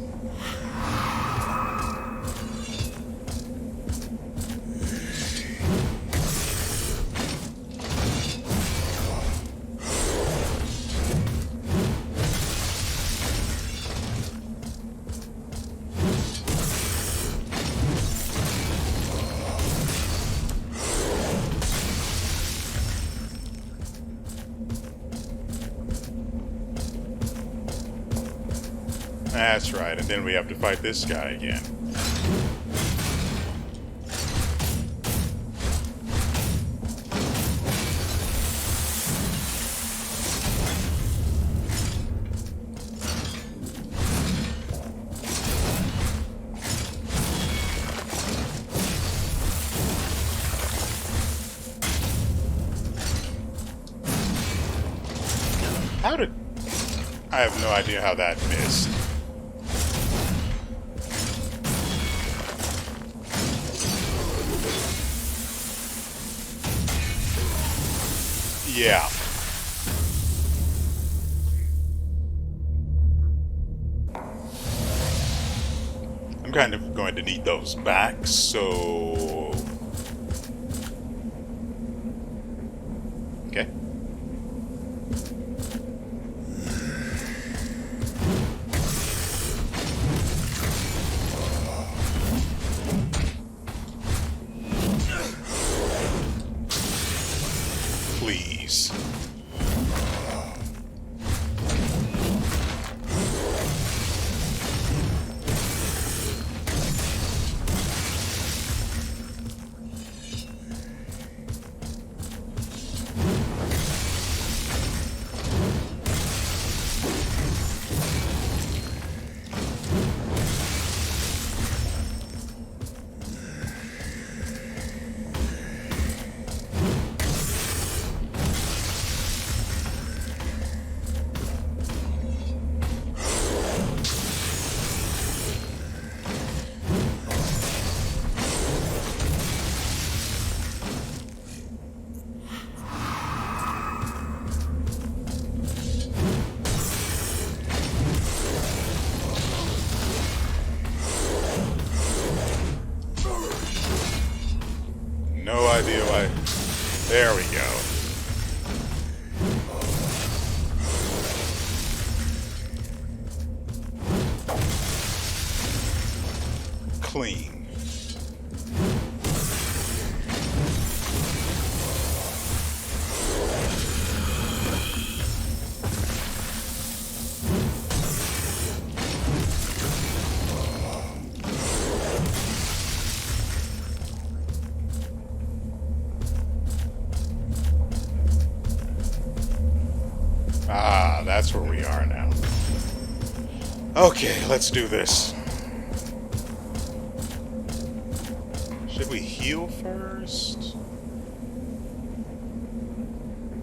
That's right, and then we have to fight this guy again. How did... I have no idea how that missed. Yeah. I'm kind of going to need those back, so... Okay. Please. No idea why. There we go. Clean. Ah, that's where we are now. Okay, let's do this. Should we heal first?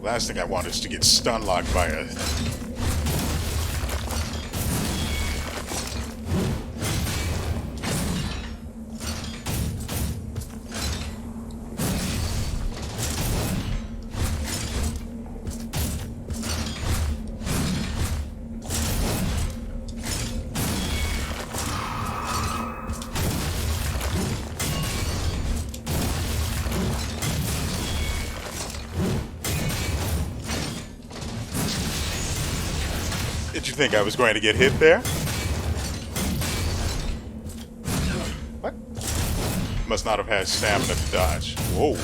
Last thing I want is to get stun locked by a... Did you think I was going to get hit there? What? Must not have had stamina to dodge. Whoa.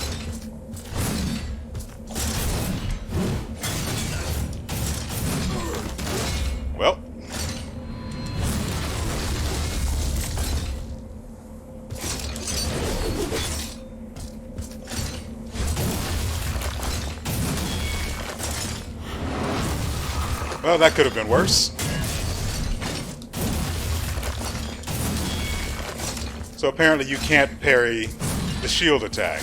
Well. Well, that could have been worse. So apparently you can't parry the shield attack.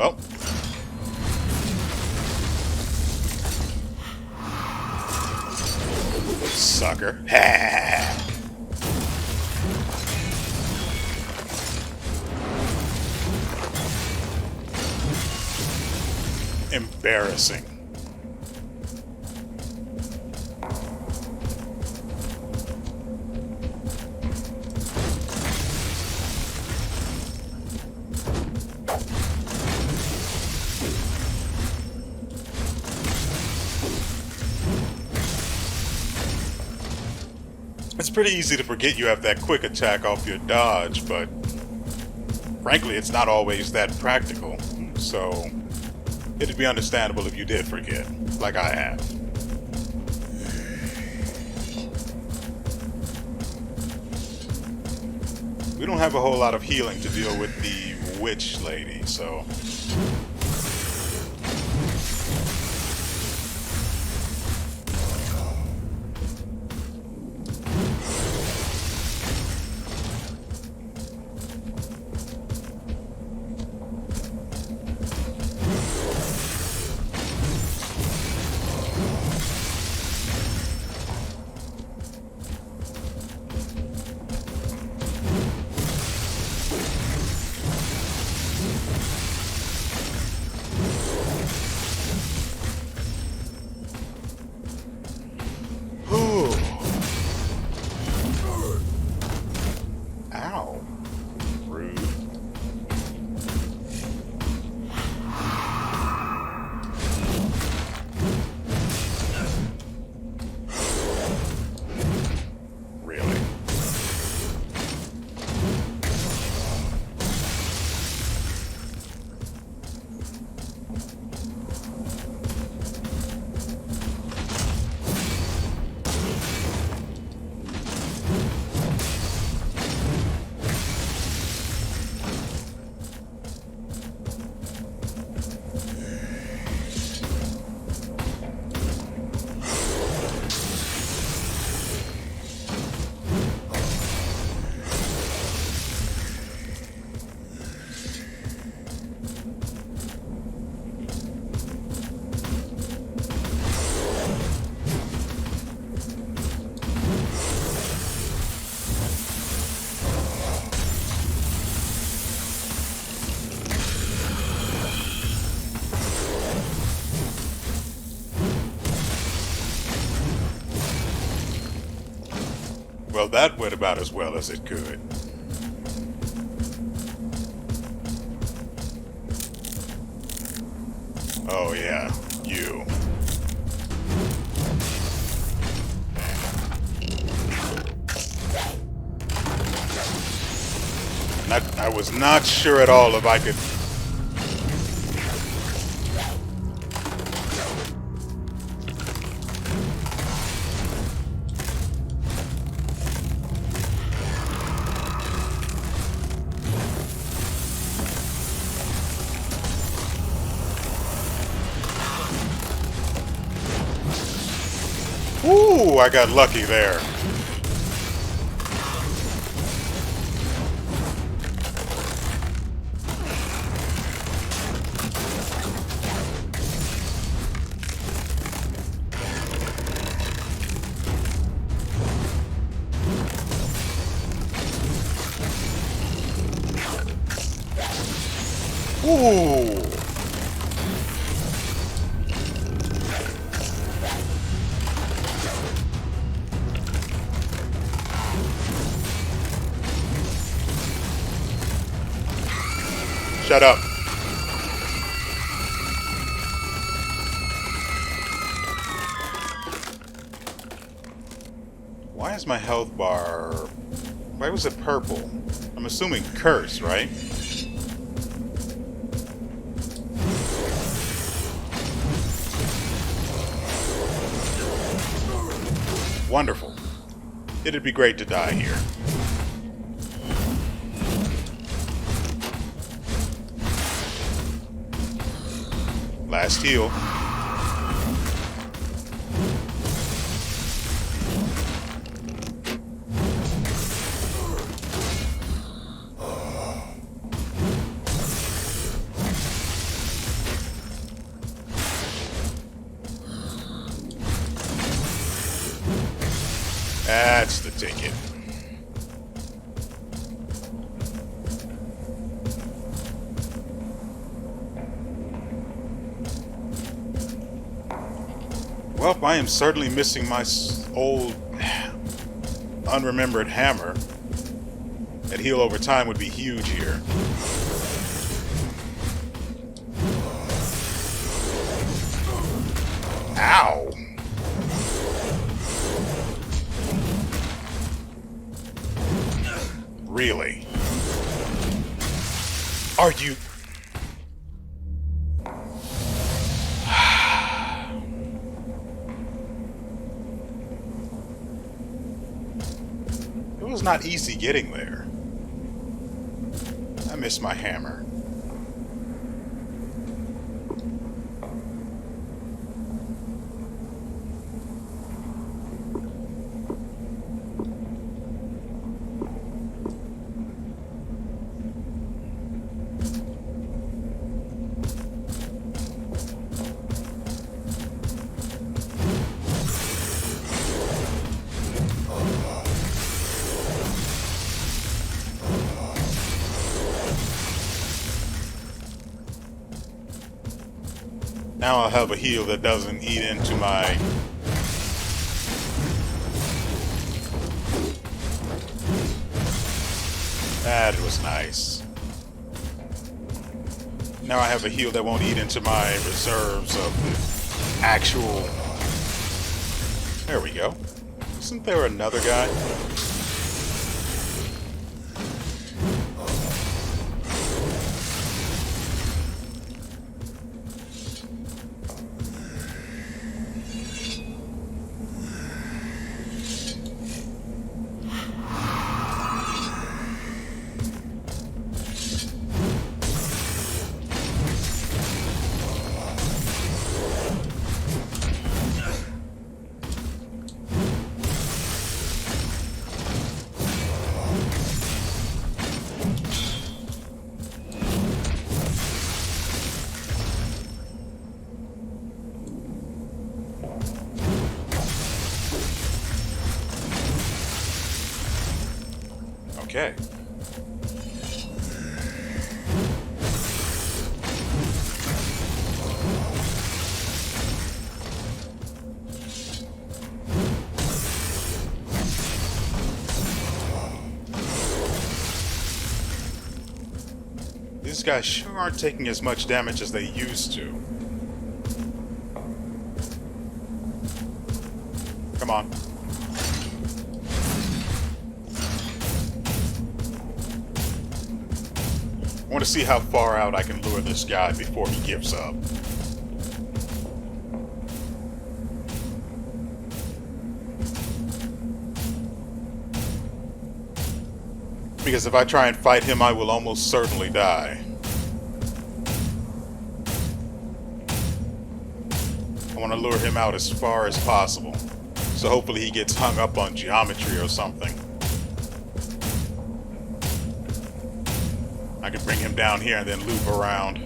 Well. Sucker. Ha! Embarrassing. It's pretty easy to forget you have that quick attack off your dodge, but frankly, it's not always that practical, so it'd be understandable if you did forget, like I have. We don't have a whole lot of healing to deal with the witch lady, so... Ow. Rude. Really? Well, that went about as well as it could. Oh yeah, you. I was not sure at all if I could... Ooh, I got lucky there. Ooh. Shut up. Why is my health bar... Why was it purple? I'm assuming curse, right? Wonderful. It'd be great to die here. Last heal. That's the ticket. Well, I am certainly missing my old, unremembered hammer. That heal over time would be huge here. Ow! Really? Are you... It was not easy getting there. I miss my hammer. Now I'll have a heal that doesn't eat into my... That was nice. Now I have a heal that won't eat into my reserves of actual... There we go. Isn't there another guy? Okay. These guys sure aren't taking as much damage as they used to. Come on. I want to see how far out I can lure this guy before he gives up. Because if I try and fight him, I will almost certainly die. I want to lure him out as far as possible. So hopefully he gets hung up on geometry or something. I can bring him down here and then loop around.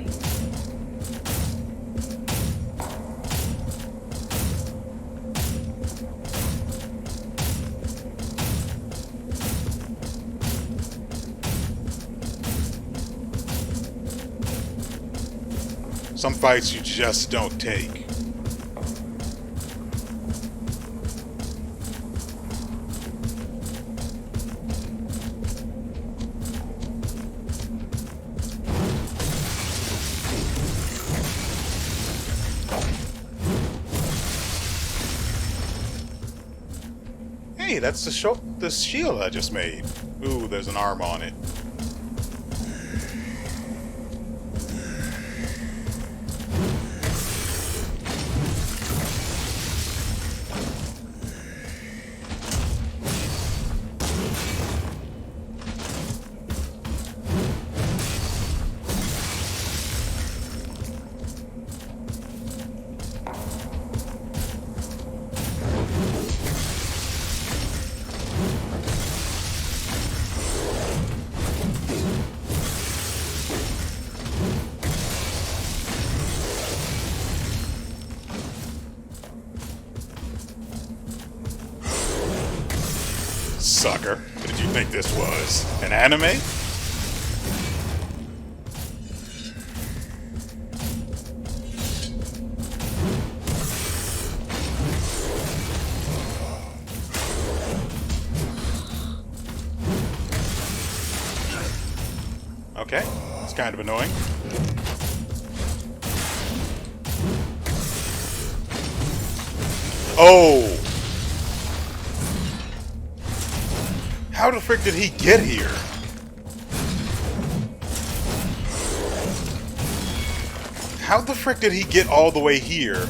Some fights you just don't take. Hey, that's the shield I just made. Ooh, there's an arm on it. sucker. What did you think this was? An anime? Okay, it's kind of annoying. Oh! How the frick did he get here? How the frick did he get all the way here?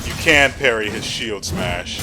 You can parry his shield smash.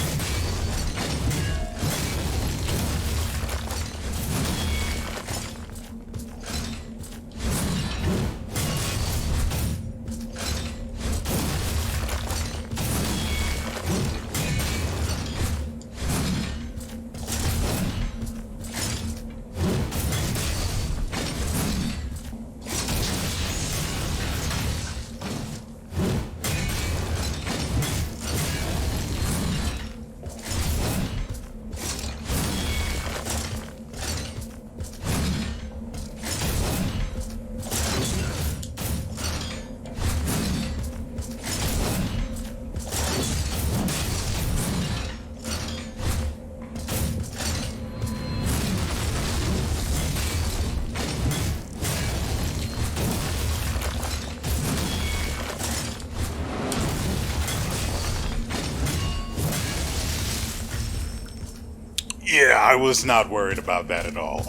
Yeah, I was not worried about that at all.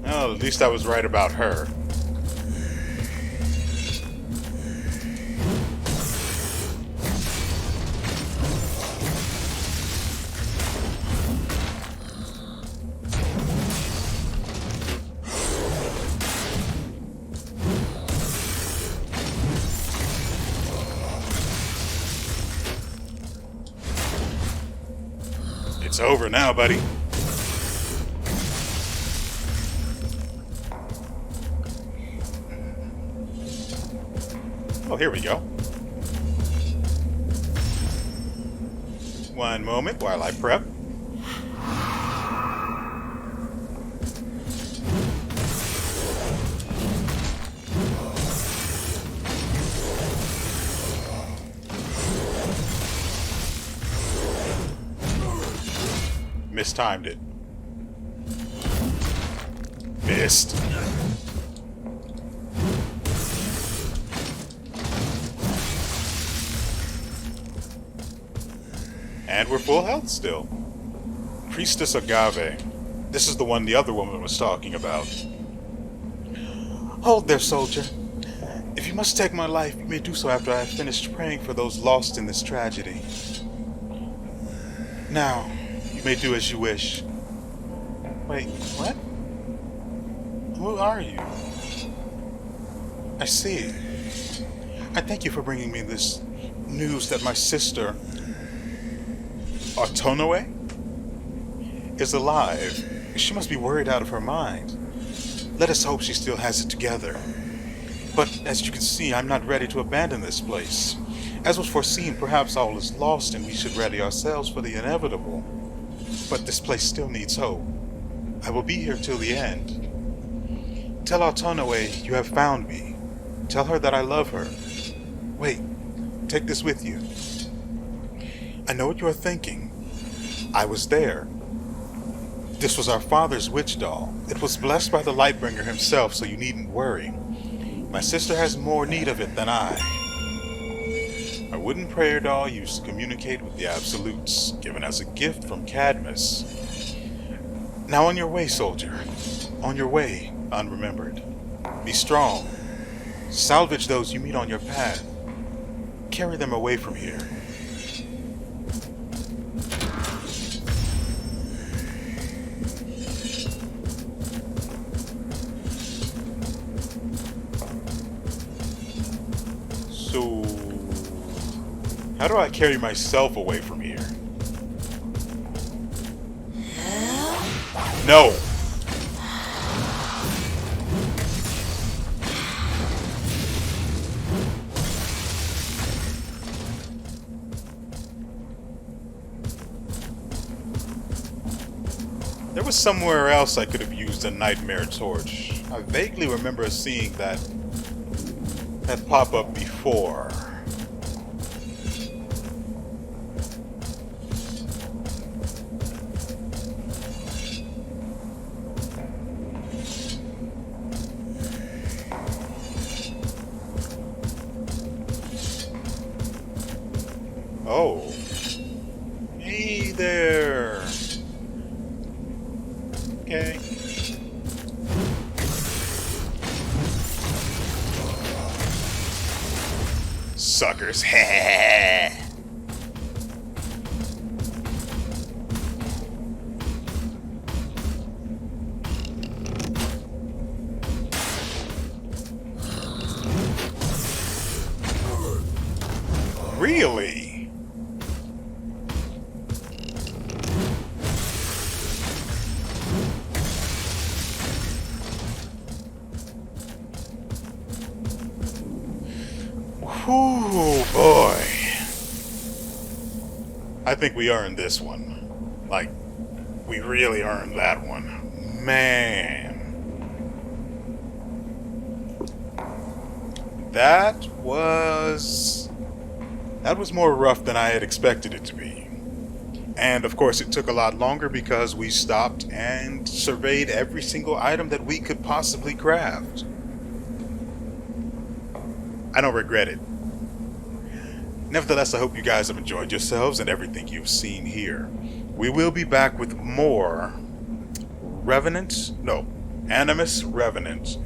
Well, at least I was right about her. It's over now, buddy. Oh, here we go. One moment while I prep. Mistimed it. Missed. And we're full health still. Priestess Agave. This is the one the other woman was talking about. Hold there, soldier. If you must take my life, you may do so after I have finished praying for those lost in this tragedy. Now, you may do as you wish. Wait, what? Who are you? I see. I thank you for bringing me this news that my sister, Autonoe, is alive. She must be worried out of her mind. Let us hope she still has it together. But as you can see, I'm not ready to abandon this place. As was foreseen, perhaps all is lost and we should ready ourselves for the inevitable. But this place still needs hope. I will be here till the end. Tell Autonoe you have found me. Tell her that I love her. Wait, take this with you. I know what you are thinking. I was there. This was our father's witch doll. It was blessed by the Lightbringer himself, so you needn't worry. My sister has more need of it than I. Our wooden prayer doll used to communicate with the absolutes, given as a gift from Cadmus. Now on your way, soldier. On your way, unremembered. Be strong. Salvage those you meet on your path. Carry them away from here. How do I carry myself away from here? No! There was somewhere else I could have used a nightmare torch. I vaguely remember seeing that pop up before. Oh. Hey there. Okay. Suckers. Really? Whew, boy. I think we earned this one. Like, we really earned that one. Man. That was more rough than I had expected it to be. And of course it took a lot longer because we stopped and surveyed every single item that we could possibly craft. I don't regret it. Nevertheless, I hope you guys have enjoyed yourselves and everything you've seen here. We will be back with more Animus Revenant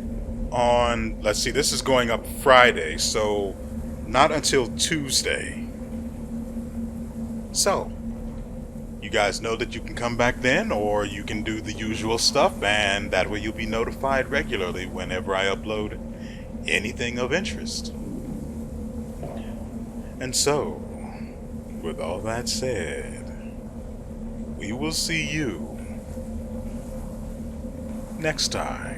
on, let's see, this is going up Friday, so not until Tuesday. So, you guys know that you can come back then, or you can do the usual stuff, and that way you'll be notified regularly whenever I upload anything of interest. And so, with all that said, we will see you next time.